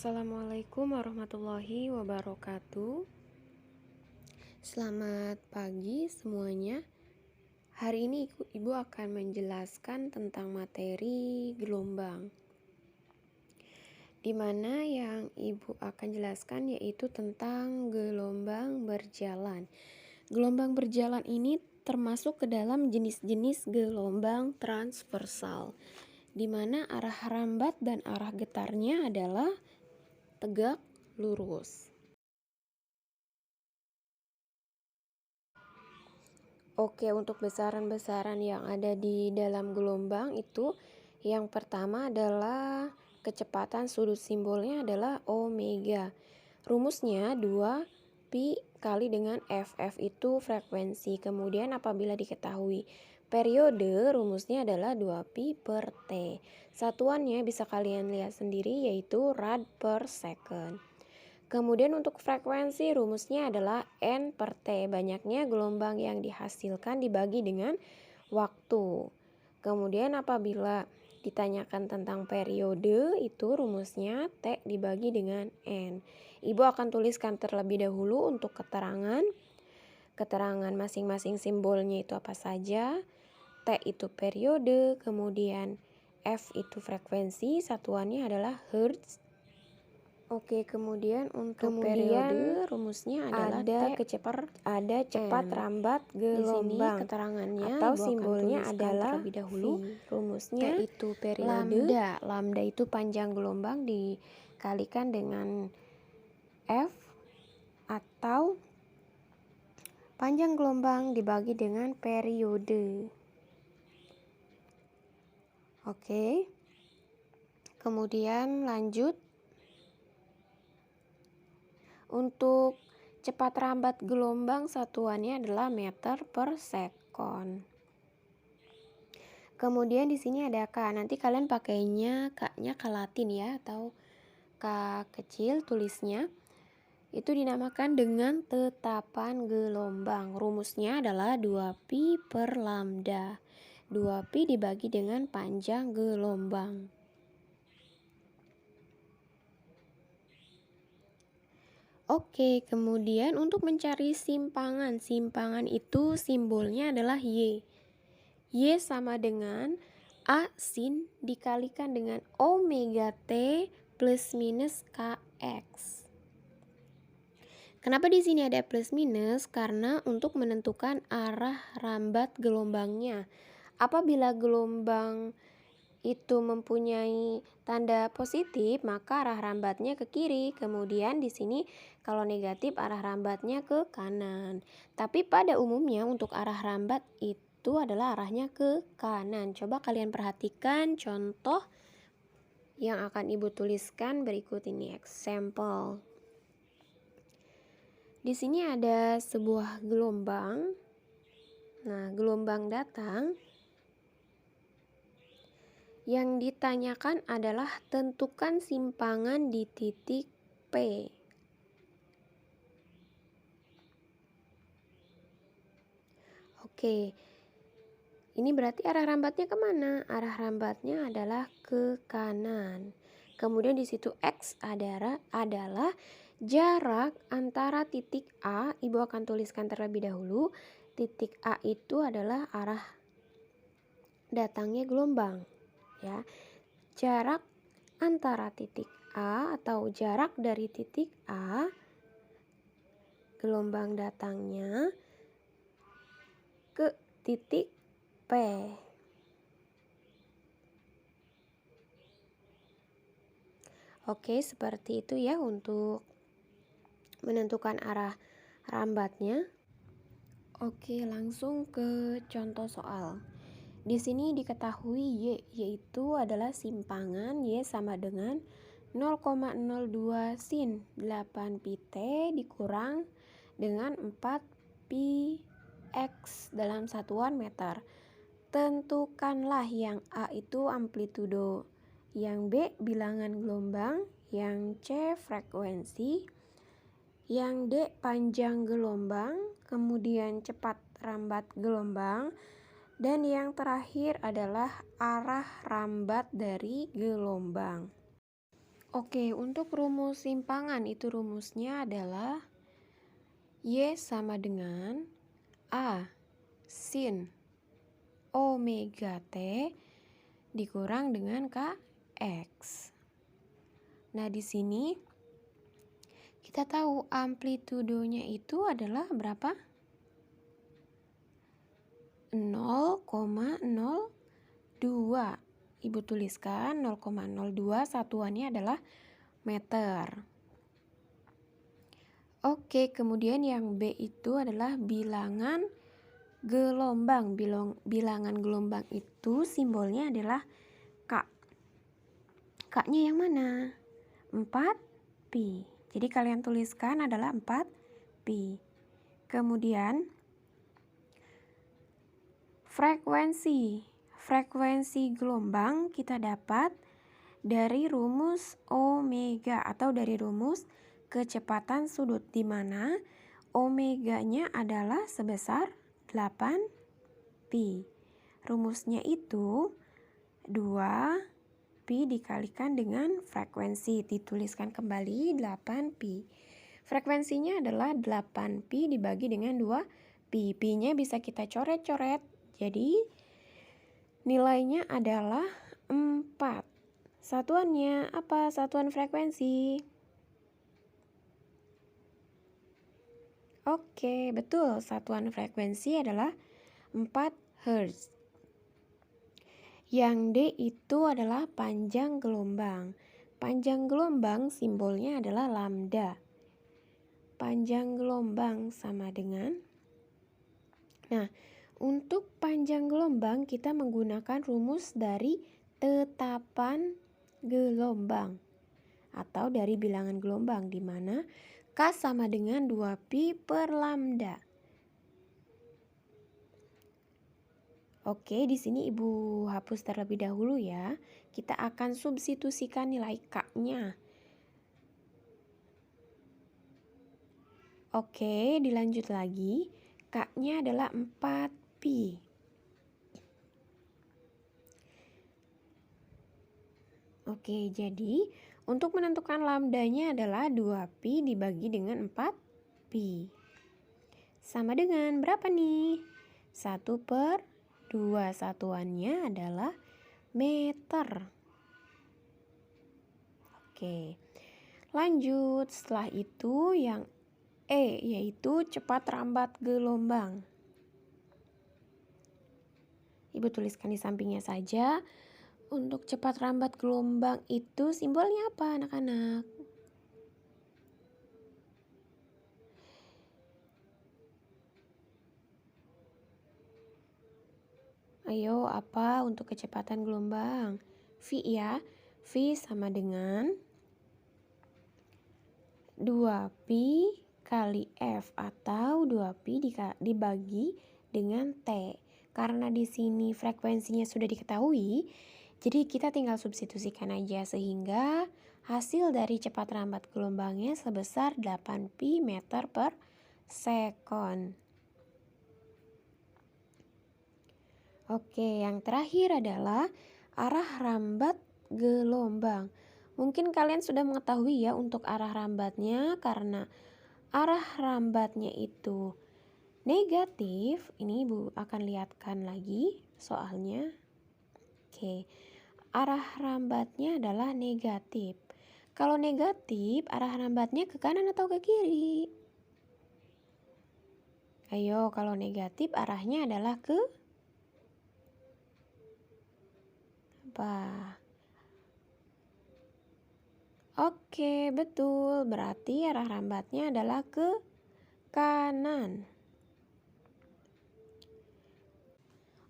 Assalamualaikum warahmatullahi wabarakatuh. Selamat pagi semuanya. Hari ini Ibu akan menjelaskan tentang materi gelombang, di mana yang Ibu akan jelaskan yaitu tentang gelombang berjalan. Gelombang berjalan ini termasuk ke dalam jenis-jenis gelombang transversal, di mana arah rambat dan arah getarnya adalah tegak lurus. Oke, untuk besaran-besaran yang ada di dalam gelombang itu, yang pertama adalah kecepatan sudut simbolnya adalah omega. Rumusnya 2 pi kali dengan f. F itu frekuensi. Kemudian apabila diketahui periode, rumusnya adalah 2 pi per t. Satuannya bisa kalian lihat sendiri yaitu rad per second. Kemudian untuk frekuensi rumusnya adalah N per T. Banyaknya gelombang yang dihasilkan dibagi dengan waktu. Kemudian apabila ditanyakan tentang periode, itu rumusnya T dibagi dengan N. Ibu akan tuliskan terlebih dahulu untuk keterangan masing-masing simbolnya itu apa saja. T itu periode, kemudian F itu frekuensi, satuannya adalah hertz. Oke, kemudian untuk periode rumusnya adalah ada cepat rambat gelombang. Di sini keterangannya atau simbolnya adalah terlebih dahulu. Rumusnya yaitu periode. Lambda itu panjang gelombang dikalikan dengan F, atau panjang gelombang dibagi dengan periode. Oke. Kemudian lanjut. Untuk cepat rambat gelombang satuannya adalah meter per sekon. Kemudian di sini ada K. Nanti kalian pakainya K-nya K Latin ya, atau K kecil tulisnya. Itu dinamakan dengan tetapan gelombang. Rumusnya adalah 2 pi per lambda. 2 pi dibagi dengan panjang gelombang. Oke, kemudian untuk mencari simpangan itu simbolnya adalah Y. Y sama dengan A sin dikalikan dengan omega T plus minus Kx. Kenapa di sini ada plus minus? Karena untuk menentukan arah rambat gelombangnya. Apabila gelombang itu mempunyai tanda positif, maka arah rambatnya ke kiri. Kemudian di sini kalau negatif arah rambatnya ke kanan. Tapi pada umumnya untuk arah rambat itu adalah arahnya ke kanan. Coba kalian perhatikan contoh yang akan Ibu tuliskan berikut ini example. Di sini ada sebuah gelombang. Nah, gelombang datang. Yang ditanyakan adalah tentukan simpangan di titik P. Oke, ini berarti arah rambatnya kemana? Arah rambatnya adalah ke kanan. Kemudian di situ X adalah jarak antara titik A. Ibu akan tuliskan terlebih dahulu. Titik A itu adalah arah datangnya gelombang. Ya, jarak antara titik A atau jarak dari titik A gelombang datangnya ke titik P. Oke, seperti itu ya untuk menentukan arah rambatnya. Oke, langsung ke contoh soal. Di sini diketahui Y yaitu adalah simpangan Y sama dengan 0,02 sin 8 pi T dikurang dengan 4 pi X dalam satuan meter. Tentukanlah yang A itu amplitudo, yang B bilangan gelombang, yang C frekuensi, yang D panjang gelombang, kemudian cepat rambat gelombang, dan yang terakhir adalah arah rambat dari gelombang. Oke, untuk rumus simpangan itu rumusnya adalah Y sama dengan A sin omega T dikurang dengan Kx. Nah, di sini kita tahu amplitudonya itu adalah berapa? 0,02. Ibu tuliskan 0,02, satuannya adalah meter. Oke, kemudian yang B itu adalah bilangan gelombang. Bilangan gelombang itu simbolnya adalah K. K-nya yang mana? 4pi. Jadi kalian tuliskan adalah 4pi. Kemudian frekuensi gelombang kita dapat dari rumus omega atau dari rumus kecepatan sudut, di mana omeganya adalah sebesar 8pi. Rumusnya itu 2pi dikalikan dengan frekuensi. Dituliskan kembali 8pi. Frekuensinya adalah 8pi dibagi dengan 2pi. Pi-nya bisa kita coret-coret. Jadi nilainya adalah 4. Satuannya apa? Satuan frekuensi. Oke, betul. Satuan frekuensi adalah 4 Hz. Yang D itu adalah panjang gelombang. Panjang gelombang simbolnya adalah lambda. Panjang gelombang sama dengan... Nah, untuk panjang gelombang kita menggunakan rumus dari tetapan gelombang atau dari bilangan gelombang, di mana K sama dengan 2pi per lambda. Oke, di sini Ibu hapus terlebih dahulu ya. Kita akan substitusikan nilai K-nya. Oke, dilanjut lagi. K-nya adalah 4pi. Oke, jadi untuk menentukan lambdanya adalah 2pi dibagi dengan 4pi. Sama dengan berapa nih? 1/2. Satuannya adalah meter. Oke, lanjut. Setelah itu yang E, yaitu cepat rambat gelombang. Ibu tuliskan di sampingnya saja. Untuk cepat rambat gelombang itu simbolnya apa, anak-anak? Ayo, apa untuk kecepatan gelombang? V ya. V sama dengan 2pi kali F atau 2pi dibagi dengan T. Karena di sini frekuensinya sudah diketahui, jadi kita tinggal substitusikan aja sehingga hasil dari cepat rambat gelombangnya sebesar 8pi meter per sekon. Oke, yang terakhir adalah arah rambat gelombang. Mungkin kalian sudah mengetahui ya untuk arah rambatnya, karena arah rambatnya itu negatif. Ini Ibu akan lihatkan lagi soalnya. Oke, arah rambatnya adalah negatif. Kalau negatif, arah rambatnya ke kanan atau ke kiri? Ayo, kalau negatif arahnya adalah ke apa? Oke, betul. Berarti arah rambatnya adalah ke kanan.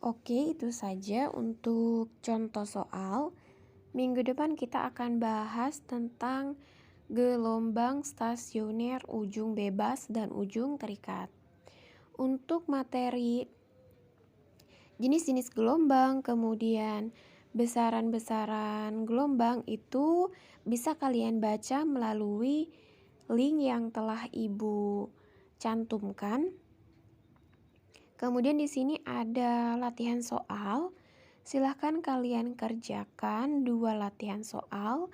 Oke, itu saja untuk contoh soal. Minggu depan kita akan bahas tentang gelombang stasioner, ujung bebas, dan ujung terikat. Untuk materi jenis-jenis gelombang, kemudian besaran-besaran gelombang itu bisa kalian baca melalui link yang telah Ibu cantumkan. Kemudian di sini ada latihan soal. Silahkan kalian kerjakan 2 latihan soal.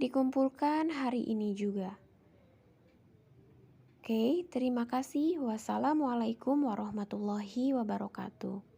dikumpulkan hari ini juga. Oke, terima kasih. Wassalamualaikum warahmatullahi wabarakatuh.